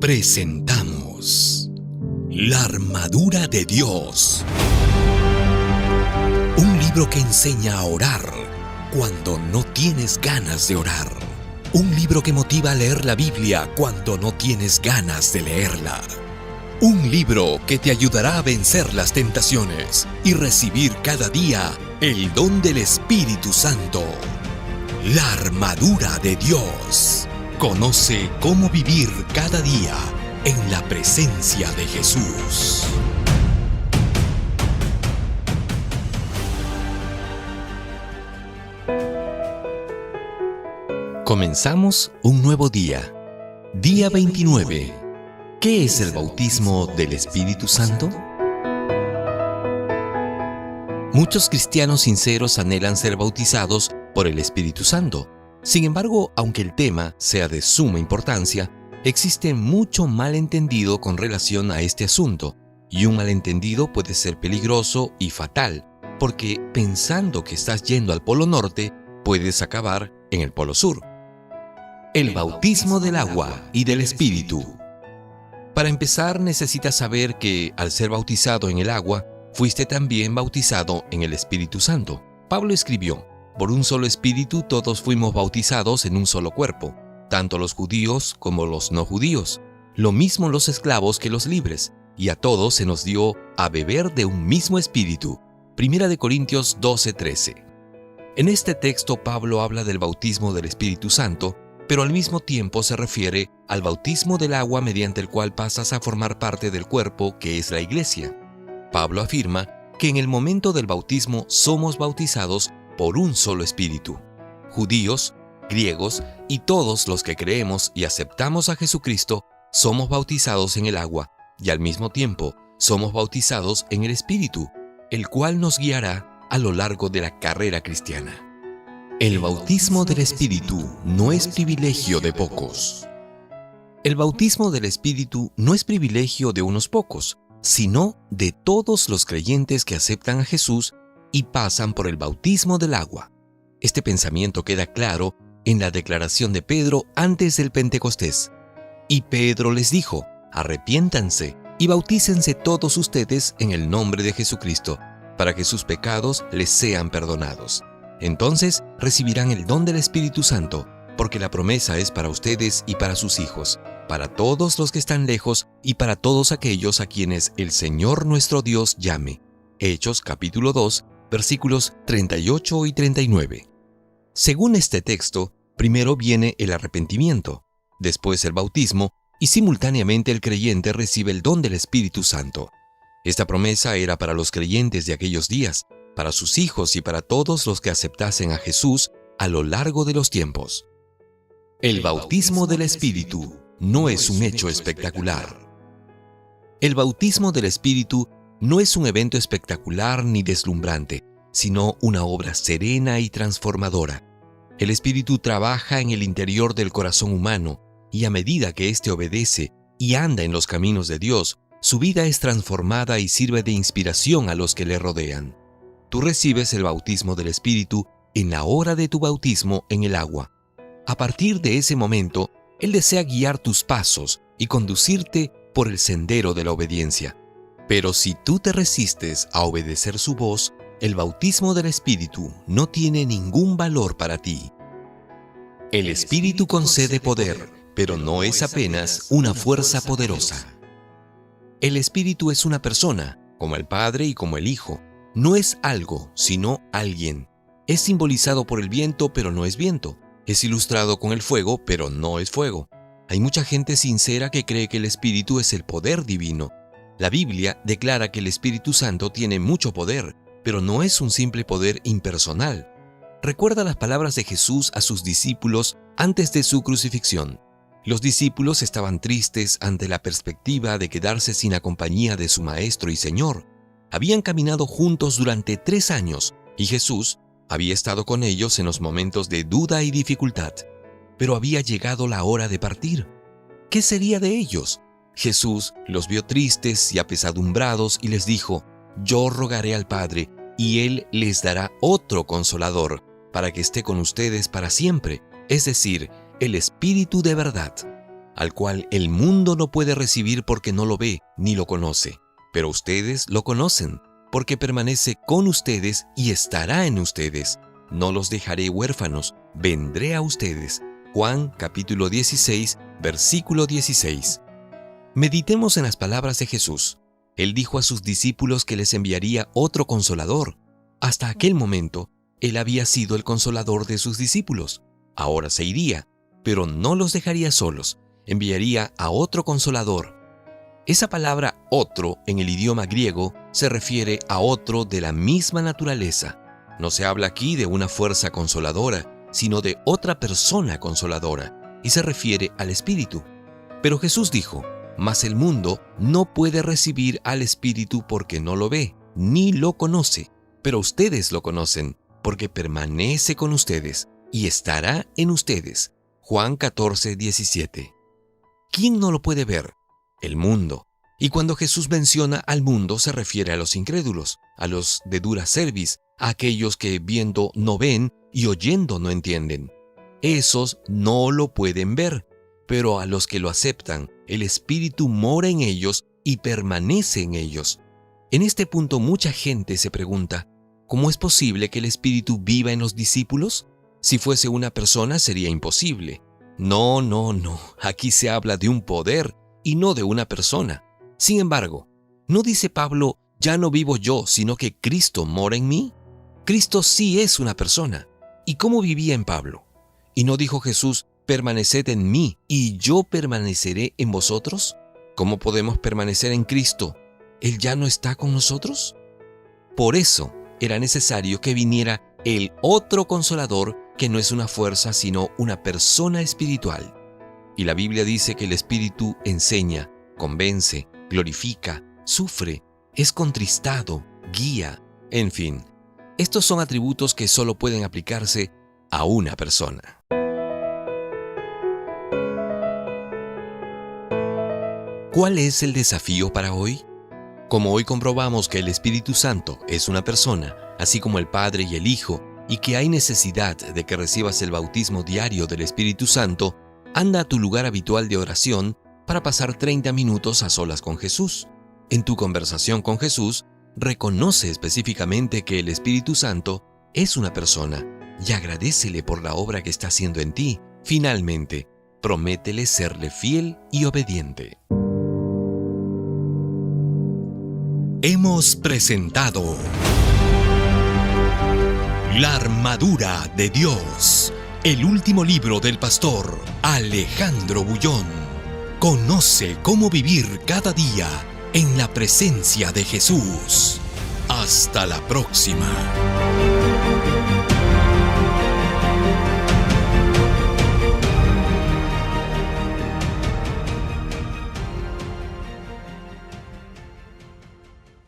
Presentamos La armadura de Dios. Un libro que enseña a orar cuando no tienes ganas de orar. Un libro que motiva a leer la Biblia cuando no tienes ganas de leerla. Un libro que te ayudará a vencer las tentaciones y recibir cada día el don del Espíritu Santo. La armadura de Dios. Conoce cómo vivir cada día en la presencia de Jesús. Comenzamos un nuevo día. Día 29. ¿Qué es el bautismo del Espíritu Santo? Muchos cristianos sinceros anhelan ser bautizados por el Espíritu Santo. Sin embargo, aunque el tema sea de suma importancia, existe mucho malentendido con relación a este asunto, y un malentendido puede ser peligroso y fatal, porque pensando que estás yendo al Polo Norte, puedes acabar en el Polo Sur. El bautismo del agua y del Espíritu. Para empezar, necesitas saber que, al ser bautizado en el agua, fuiste también bautizado en el Espíritu Santo. Pablo escribió: por un solo espíritu todos fuimos bautizados en un solo cuerpo, tanto los judíos como los no judíos, lo mismo los esclavos que los libres, y a todos se nos dio a beber de un mismo espíritu. Primera de Corintios 12:13. En este texto Pablo habla del bautismo del Espíritu Santo, pero al mismo tiempo se refiere al bautismo del agua mediante el cual pasas a formar parte del cuerpo que es la iglesia. Pablo afirma que en el momento del bautismo somos bautizados por un solo espíritu. Judíos, griegos y todos los que creemos y aceptamos a Jesucristo somos bautizados en el agua y al mismo tiempo somos bautizados en el Espíritu, el cual nos guiará a lo largo de la carrera cristiana. El bautismo del Espíritu no es privilegio de pocos. El bautismo del Espíritu no es privilegio de unos pocos, sino de todos los creyentes que aceptan a Jesús y pasan por el bautismo del agua. Este pensamiento queda claro en la declaración de Pedro antes del Pentecostés. Y Pedro les dijo: arrepiéntanse y bautícense todos ustedes en el nombre de Jesucristo, para que sus pecados les sean perdonados. Entonces recibirán el don del Espíritu Santo, porque la promesa es para ustedes y para sus hijos, para todos los que están lejos y para todos aquellos a quienes el Señor nuestro Dios llame. Hechos capítulo 2, versículos 38 y 39. Según este texto, primero viene el arrepentimiento, después el bautismo y simultáneamente el creyente recibe el don del Espíritu Santo. Esta promesa era para los creyentes de aquellos días, para sus hijos y para todos los que aceptasen a Jesús a lo largo de los tiempos. El bautismo del Espíritu no es un hecho espectacular. El bautismo del Espíritu no es un evento espectacular ni deslumbrante, sino una obra serena y transformadora. El Espíritu trabaja en el interior del corazón humano, y a medida que éste obedece y anda en los caminos de Dios, su vida es transformada y sirve de inspiración a los que le rodean. Tú recibes el bautismo del Espíritu en la hora de tu bautismo en el agua. A partir de ese momento, Él desea guiar tus pasos y conducirte por el sendero de la obediencia. Pero si tú te resistes a obedecer su voz, el bautismo del Espíritu no tiene ningún valor para ti. El Espíritu concede poder, pero no es apenas una fuerza poderosa. El Espíritu es una persona, como el Padre y como el Hijo. No es algo, sino alguien. Es simbolizado por el viento, pero no es viento. Es ilustrado con el fuego, pero no es fuego. Hay mucha gente sincera que cree que el Espíritu es el poder divino. La Biblia declara que el Espíritu Santo tiene mucho poder, pero no es un simple poder impersonal. Recuerda las palabras de Jesús a sus discípulos antes de su crucifixión. Los discípulos estaban tristes ante la perspectiva de quedarse sin la compañía de su Maestro y Señor. Habían caminado juntos durante 3 años y Jesús había estado con ellos en los momentos de duda y dificultad. Pero había llegado la hora de partir. ¿Qué sería de ellos? Jesús los vio tristes y apesadumbrados y les dijo: yo rogaré al Padre y Él les dará otro consolador para que esté con ustedes para siempre, es decir, el Espíritu de verdad. al cual el mundo no puede recibir porque no lo ve ni lo conoce. Pero ustedes lo conocen, porque permanece con ustedes y estará en ustedes. No los dejaré huérfanos, vendré a ustedes. Juan capítulo 16, versículo 16. Meditemos en las palabras de Jesús. Él dijo a sus discípulos que les enviaría otro consolador. Hasta aquel momento, Él había sido el consolador de sus discípulos. Ahora se iría, pero no los dejaría solos. Enviaría a otro consolador. Esa palabra otro en el idioma griego se refiere a otro de la misma naturaleza. No se habla aquí de una fuerza consoladora, sino de otra persona consoladora, y se refiere al Espíritu. Pero Jesús dijo: mas el mundo no puede recibir al Espíritu porque no lo ve, ni lo conoce. Pero ustedes lo conocen, porque permanece con ustedes y estará en ustedes. Juan 14, 17. ¿Quién no lo puede ver? El mundo. Y cuando Jesús menciona al mundo, se refiere a los incrédulos, a los de dura cerviz, a aquellos que viendo no ven y oyendo no entienden. Esos no lo pueden ver, pero a los que lo aceptan, el Espíritu mora en ellos y permanece en ellos. En este punto mucha gente se pregunta: ¿cómo es posible que el Espíritu viva en los discípulos? Si fuese una persona sería imposible. No. Aquí se habla de un poder y no de una persona. Sin embargo, ¿no dice Pablo: ya no vivo yo, sino que Cristo mora en mí? Cristo sí es una persona. ¿Y cómo vivía en Pablo? ¿Y no dijo Jesús: permaneced en mí y yo permaneceré en vosotros? ¿Cómo podemos permanecer en Cristo? ¿Él ya no está con nosotros? Por eso era necesario que viniera el otro consolador, que no es una fuerza sino una persona espiritual. Y la Biblia dice que el Espíritu enseña, convence, glorifica, sufre, es contristado, guía, en fin. Estos son atributos que solo pueden aplicarse a una persona. ¿Cuál es el desafío para hoy? Como hoy comprobamos que el Espíritu Santo es una persona, así como el Padre y el Hijo, y que hay necesidad de que recibas el bautismo diario del Espíritu Santo, anda a tu lugar habitual de oración para pasar 30 minutos a solas con Jesús. En tu conversación con Jesús, reconoce específicamente que el Espíritu Santo es una persona y agradécele por la obra que está haciendo en ti. Finalmente, prométele serle fiel y obediente. Hemos presentado La armadura de Dios, el último libro del pastor Alejandro Bullón. Conoce cómo vivir cada día en la presencia de Jesús. Hasta la próxima.